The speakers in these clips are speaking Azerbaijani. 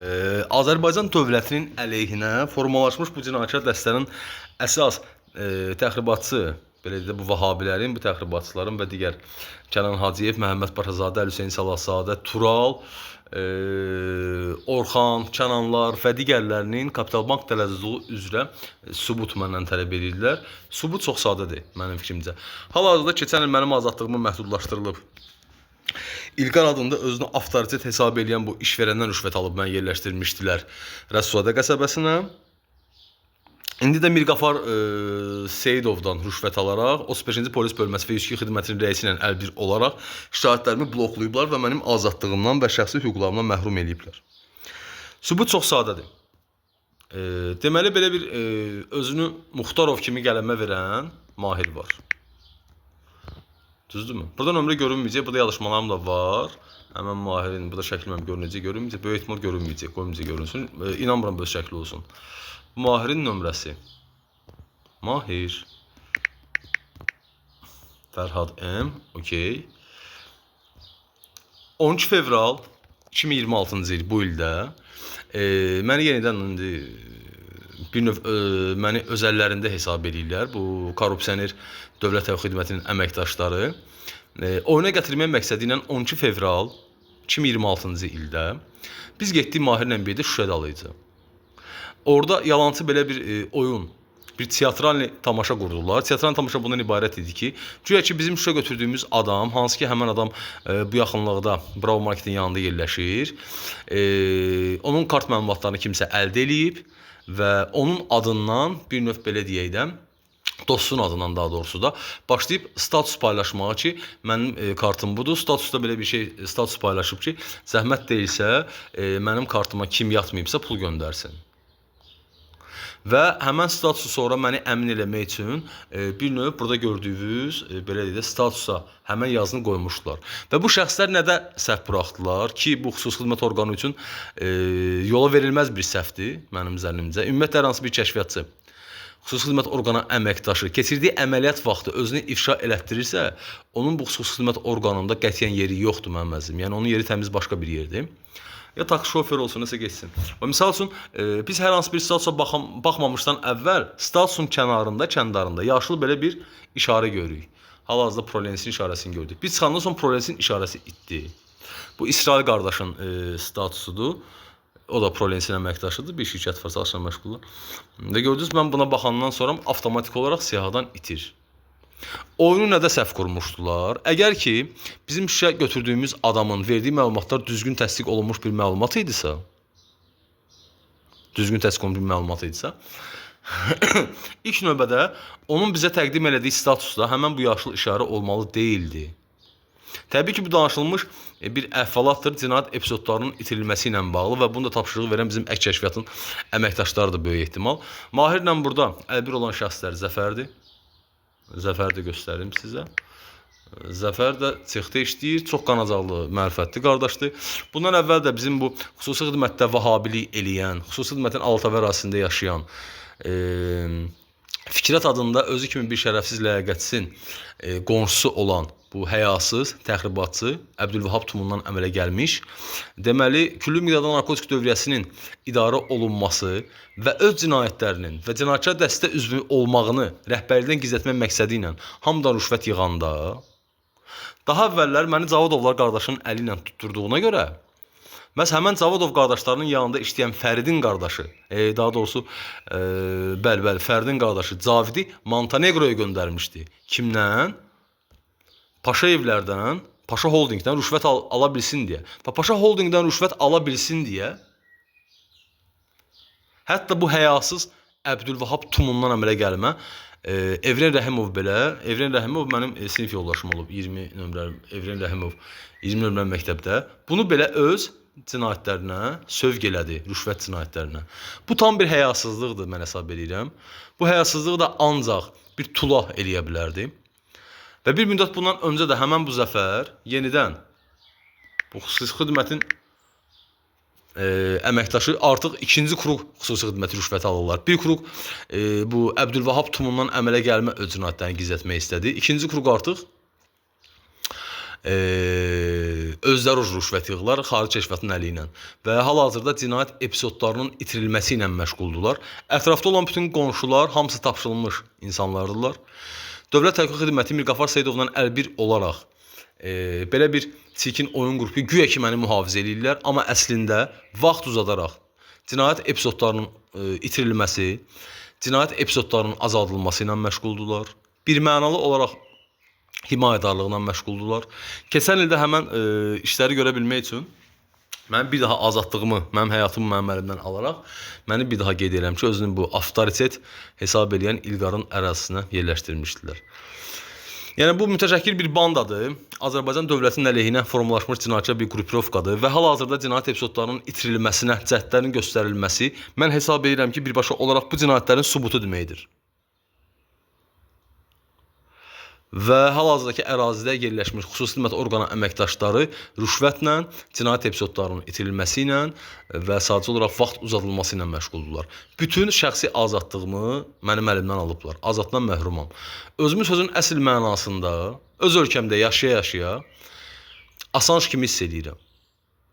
Azərbaycan dövlətinin əleyhinə formalaşmış bu cinayətkar dəstənin əsas təxribatçısı, belə də bu Vahabilərin, bu təxribatçıların və digər Kənan Hacıyev, Məhəmməd Paşazadə, Hüseyn Salahzadə, Tural, Orxan, Kənanlar və digərlərinin Kapital Bank dələduzluğu üzrə sübut məndən tələb edirlər. Sübut çox sadədir mənim fikrimcə. Hal-hazırda keçən il mənim azadlığımı məhdudlaşdırılıb. İlqar adında özünü avtoritet hesab edən bu işverəndən rüşvət alıb məni yerləşdirmişdilər Rəssuadə qəsəbəsinə. İndi də Mirqafar Seyidovdan rüşvət alaraq 35-ci polis bölməsi və 102 xidmətinin rəisi ilə əlbir olaraq şahidlərimi bloklayıblar və mənim azadlığımdan və şəxsi hüquqlarımdan məhrum ediblər. Sübut çox sadədir. Deməli belə bir özünü Muxtarov kimi qələmə verən Mahir var. Düzdürmü? Burada nömrə görünməyəcək, burada yazışmalarım da var. Həmən Mahirin, burada şəklim görünəcək, görünməyəcək, böyük ehtimal görünməyəcək, qoymayacaq görünsün. İnanmıram böyle şəkli olsun. Mahirin nömrəsi. Mahir. Fərhad M. Okey. 12 fevral 2026-cı il bu ildə məni yenidən bir növ məni öz əllərində hesab edirlər. Bu korrupsioner Dövlət Təbii Xidmətinin əməkdaşları oyuna gətirmək məqsədi ilə 12 fevral 2026-cı ildə biz getdik Mahirlə birlikdə Şuşa dalıcı. Orada yalancı belə bir oyun, bir teatralni tamaşa qurdular. Teatralni tamaşa bundan ibarət idi ki, güya ki bizim Şuşa götürdüyümüz adam, hansı ki həmən adam bu yaxınlıqda Bravo Marketin yanında yerləşir, onun kart məlumatlarını kimsə əldə eləyib və onun adından bir növ belə deyək də, dostun adından daha doğrusu da başlayıb status paylaşmağa ki, mənim kartım budur. Statusda belə bir şey status paylaşıb ki, zəhmət deyilsə mənim kartıma kim yatmayıbsa pul göndərsin. Və həmən statusu sonra məni əmin eləmək üçün bir növ burada gördüyünüz belə deyək də statusa həmən yazını qoymuşdular. Və bu şəxslər nədə səhv buraxdılar ki, bu xüsusi xidmət orqanı üçün yola verilməz bir səhvdir mənim zənnimcə. Ümumiyyətlə hər hansı bir kəşfiyyatçı xüsusi xidmət orqanı əməkdaşı keçirdiyi əməliyyat vaxtı özünü ifşa elətdirirsə, onun bu xüsusi xidmət orqanında qətiyyən yeri yoxdur mənim əzizim. Yəni onun yeri təmiz başqa bir yerdir. Ya taksi şofer olsun, nəsə geçsin. Və misal üçün, biz hər hansı bir statusa baxmamışdan əvvəl statusun kənarında, kəndarında yaşlı belə bir işarə görürük. Hal-hazırda prolensin işarəsini gördük. Biz çıxandan sonra prolensin işarəsi itdi. Bu İsrail qardaşın statusudur. O da prolensin əməkdaşıdır. Bir şirkət var, çalışan məşğullar. Və gördünüz, mən buna baxandan sonra avtomatik olaraq siyahıdan itir. Oyunu nədə səhv qurmuşdular? Əgər ki, bizim işə götürdüyümüz adamın verdiyi məlumatlar düzgün təsdiq olunmuş bir məlumat idisə, ilk növbədə onun bizə təqdim elədiyi statusda həmən bu yaşlı işarə olmalı deyildi. Təbii ki, bu danışılmış bir əhvalatdır, cinayət epizodlarının itirilməsi ilə bağlı və bunu da tapşırığı verən bizim əks kəşfiyyatın əməkdaşları da böyük ehtimal. Mahirlə burada əlbir olan şəxslər Zəfərdir. Zəfər də göstərim sizə. Zəfər də cexdə işləyir, çox qanacaqlı, mərifətli qardaşdır. Bundan əvvəl də bizim bu xüsusi xidmətdə vahabilik eləyən, xüsusi xidmətin Altavər ərazisində yaşayan, Fikrət adında özü kimi bir şərəfsiz ləyaqətsiz qonşusu olan bu həyasız, təxribatçı Əbdülvahab Tumundan əmələ gəlmiş. Deməli, küllü miqdarda narkotik dövriyyəsinin idarə olunması və öz cinayətlərinin və cinayətkar dəstə üzvü olmağını rəhbərlikdən gizlətmək məqsədi ilə hamıdan rüşvət yığanda, daha əvvəllər məni Cavodovlar qardaşının əli ilə tutturduğuna görə, məhz həmən Cavodov qardaşlarının yanında işləyən Fəridin qardaşı, daha doğrusu, bəli, Fəridin qardaşı Cavidi Montenegroya göndərmişdi. Kimdən? Paşayevlərdən, Paşa Holdingdən rüşvət ala bilsin deyə. Və Paşa Holdingdən rüşvət ala bilsin deyə, hətta bu həyasız Əbdülvahab Tumundan əmələ gəlmə, Evren Rəhimov belə, Evren Rəhimov mənim sinif yoldaşım olub, 20 nömrə, Evren Rəhimov 20 nömrə məktəbdə. Bunu belə öz cinayətlərinə sövq elədi, rüşvət cinayətlərinə. Bu tam bir həyasızlıqdır, mən hesab edirəm. Bu həyasızlığı da ancaq bir tula eləyə bilərdi. Və bir müddət bundan öncə də həmən bu Zəfər yenidən bu xüsusi xidmətin əməkdaşı artıq ikinci kruq xüsusi xidməti rüşvəti alırlar. Bir kruq bu Əbdülvahab Tumundan əmələ gəlmə öz cinayətlərini gizlətmək istədi. İkinci kruq artıq özləri rüşvət yığırlar xarici kəşfiyyatın əli ilə və hal-hazırda cinayət epizodlarının itirilməsi ilə məşğuldurlar. Ətrafda olan bütün qonşular hamısı tapşırılmış insanlardırlar. Dövlət Təhqiqat Xidməti Mirqafar Seyidovla əlbir olaraq belə bir çirkin oyun qrupu güya ki məni mühafizə edirlər, amma əslində vaxt uzadaraq cinayət epizodlarının itirilməsi, cinayət epizodlarının azaldılması ilə məşğuldurlar. Birmənalı olaraq himayədarlıqla məşğuldurlar. Keçən ildə həmən işləri görə bilmək üçün mən bir daha azadlığımı, mənim həyatımı mənim əlimdən alaraq, məni bir daha qeyd edirəm ki, özünü bu avtoritet hesab edən İlqarın ərazisinə yerləşdirmişdilər. Yəni bu mütəşəkkil bir bandadır. Azərbaycan dövlətinin əleyhinə formalaşmış cinayətçi bir qrupirovkadır və hal-hazırda cinayət epizodlarının itirilməsinə cəhdlərin göstərilməsi mən hesab edirəm ki, birbaşa olaraq bu cinayətlərin sübutu deməkdir. Və hal-hazırdakı ərazidə yerləşmiş xüsusi xidmət orqanı əməkdaşları rüşvətlə, cinayət epizodlarının itirilməsi ilə və sadəcə olaraq vaxt uzadılması ilə məşğuldurlar. Bütün şəxsi azadlığımı mənim əlimdən alıblar. Azadlıqdan məhrumam. Özümü sözün əsl mənasında öz ölkəmdə yaşaya-yaşaya Assange kimi hiss edirəm.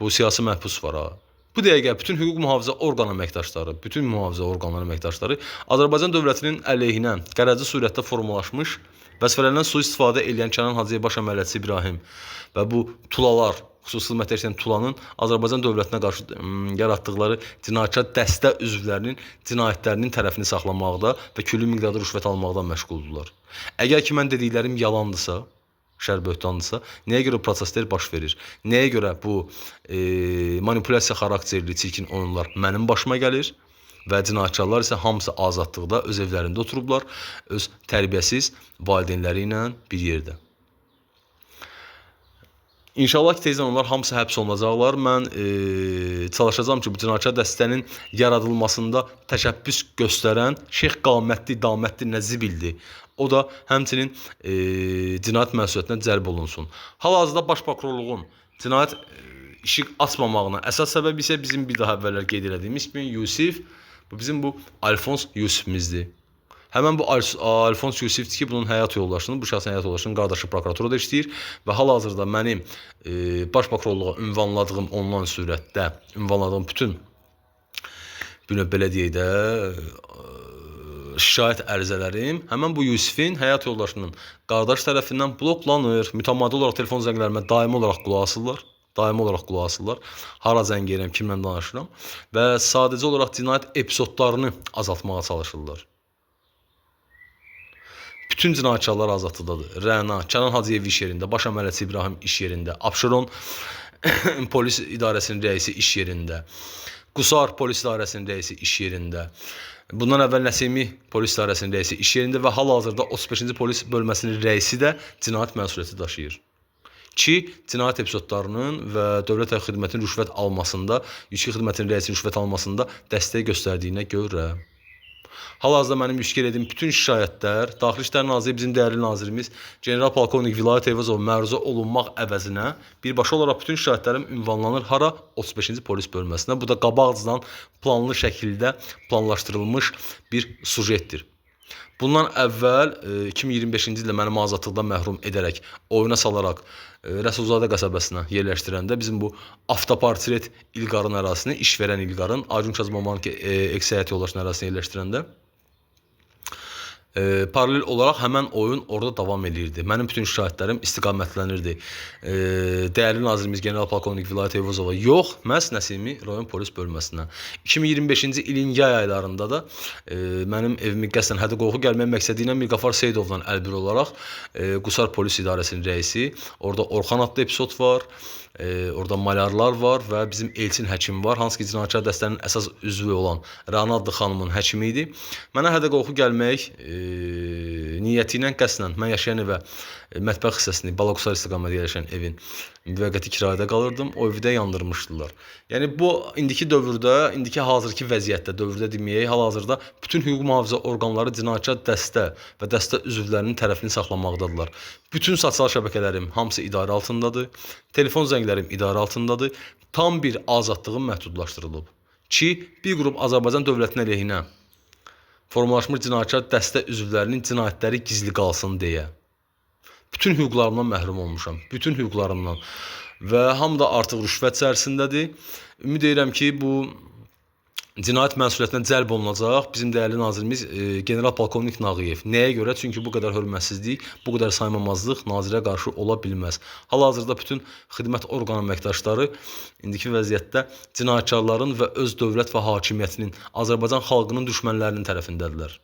Bu siyasi məhbus var ha. Bu dəqiqə bütün hüquq mühafizə orqan əməkdaşları, bütün mühafizə orqanları əməkdaşları Azərbaycan dövlətinin əleyhinə qərəzli surətdə formalaşmış vəzifələrindən sui-istifadə edən Kənan Hacıyev baş əməliyyatçısı İbrahim və bu tulalar, xüsusi xidmətdə işləyən tulanın Azərbaycan dövlətinə qarşı yaratdıqları cinayətkar dəstə üzvlərinin cinayətlərinin tərəfini saxlamaqda və külli miqdarda rüşvət almaqda məşğuldurlar. Əgər ki mən dediklərim yalandırsa, şər böhtanlısa, nəyə görə proseslər baş verir? Nəyə görə bu manipulyasiya xarakterli çirkin oyunlar mənim başıma gəlir? Və cinayətkarlar isə hamısı azadlıqda öz evlərində oturublar, öz tərbiyəsiz valideynləri ilə bir yerdə. İnşallah ki, tezdən onlar hamısı həbs olunacaqlar. Mən çalışacağım ki, bu cinayətkar dəstənin yaradılmasında təşəbbüs göstərən Şeyx Qamətli, Damətli Nəzibildi. O da həmçinin cinayət məsuliyyətinə cəlb olunsun. Hal-hazırda Baş Prokurorluğun cinayət işi açmamağına əsas səbəb isə bizim bir daha əvvəllər qeyd elədiyimiz kimi Yusif, bu bizim bu Alfons Yusifimizdir. Həmən bu Alfons Yusifdir ki, bunun həyat yoldaşının, bu şəxsin həyat yoldaşının qardaşı prokuraturada işləyir və hal-hazırda mənim Baş Prokurorluğa ünvanladığım onlayn surətdə, ünvanladığım bütün bir növ belə deyək də şikayət ərizələrim həmən bu Yusifin həyat yoldaşının qardaş tərəfindən bloklanır. Mütəmadi olaraq telefon zənglərimə daimi olaraq qulaq asırlar. Daimi olaraq qulaq asırlar. Hara zəng edirəm, kimlə danışıram və sadəcə olaraq cinayət epizodlarını azaltmağa çalışırlar. Bütün cinayətkarlar azadlıqdadır. Rəna, Kənan Hacıyev iş yerində, baş əməliyyatçı İbrahim iş yerində, Abşeron polis idarəsinin rəisi iş yerində, Qusar polis idarəsinin rəisi iş yerində, bundan əvvəl Nəsimi polis idarəsinin rəisi iş yerində və hal-hazırda 35-ci polis bölməsinin rəisi də cinayət məsuliyyəti daşıyır. Ki, cinayət epizodlarının və dövlət xidmətinin rüşvət almasında, yüksək xidmətin rəisinin rüşvət almasında dəstək göstərdiyinə görə. Hal-hazırda mənim müşkil etdiyim bütün şikayətlər, Daxili İşlər Naziri, bizim dəyərli nazirimiz General Polkovnik Vilayət Eyvazov məruzə olunmaq əvəzinə birbaşa olaraq bütün şikayətlərim ünvanlanır hara? 35-ci polis bölməsinə. Bu da qabaqcadan planlı şəkildə planlaşdırılmış bir sujetdir. Bundan əvvəl 2025-ci ildə mənim azadlıqdan məhrum edərək, oyuna salaraq Rəsulzadə qəsəbəsinə yerləşdirəndə bizim bu avtoportret İlqarın ərazisini, iş verən İlqarın, Acun Kazmamanın eks-həyat yoldaşının ərazisini yerləşdirəndə paralel olaraq həmən oyun orada davam edirdi. Mənim bütün şikayətlərim istiqamətlənirdi. Dəyərli nazirimiz General Polkovnik Vilayət Eyvazova yox, məhz Nəsimi rayon polis bölməsinə. 2025-ci ilin yay aylarında da mənim evimi qəsdən hədə-qorxu gəlmək məqsədi ilə Mirqafar Seyidovla əlbir olaraq Qusar polis idarəsinin rəisi, orada Orxan adlı epizod var, orada malyarlar var və bizim Elçin həkim var, hansı ki cinayətkar dəstənin əsas üzvü olan Rəna adlı xanımın həkimi idi. Mənə hədə-qorxu gəlmək niyyəti ilə qəsdən mən yaşayan evə mətbəx hissəsini, Balaqusar istiqamətində yerləşən evin müvəqqəti kirayədə qalırdım. O evi də yandırmışdılar. Yəni bu indiki dövrdə, indiki hazırki vəziyyətdə, dövrdə deməyək, hal-hazırda bütün hüquq mühafizə orqanları cinayətkar dəstə və dəstə üzvlərinin tərəfini saxlamaqdadırlar. Bütün sosial şəbəkələrim hamısı idarə altındadır. Telefon zənglərim idarə altındadır. Tam bir azadlığım məhdudlaşdırılıb. Ki, bir qrup Azərbaycan dövlətinə əleyhinə formalaşmış cinayətkar dəstə üzvlərinin cinayətləri gizli qalsın deyə. Bütün hüquqlarımdan məhrum olmuşam. Bütün hüquqlarımdan. Və hamı da artıq rüşvət içərisindədir. Ümid edirəm ki, bu cinayət məsuliyyətinə cəlb olunacaq bizim dəyərli nazirimiz general polkovnik Nağıyev. Nəyə görə? Çünki bu qədər hörmətsizlik, bu qədər saymamazlıq nazirə qarşı ola bilməz. Hal-hazırda bütün xidmət orqan əməkdaşları indiki vəziyyətdə cinayətkarların və öz dövlət və hakimiyyətinin, Azərbaycan xalqının düşmənlərinin tərəfindədirlər.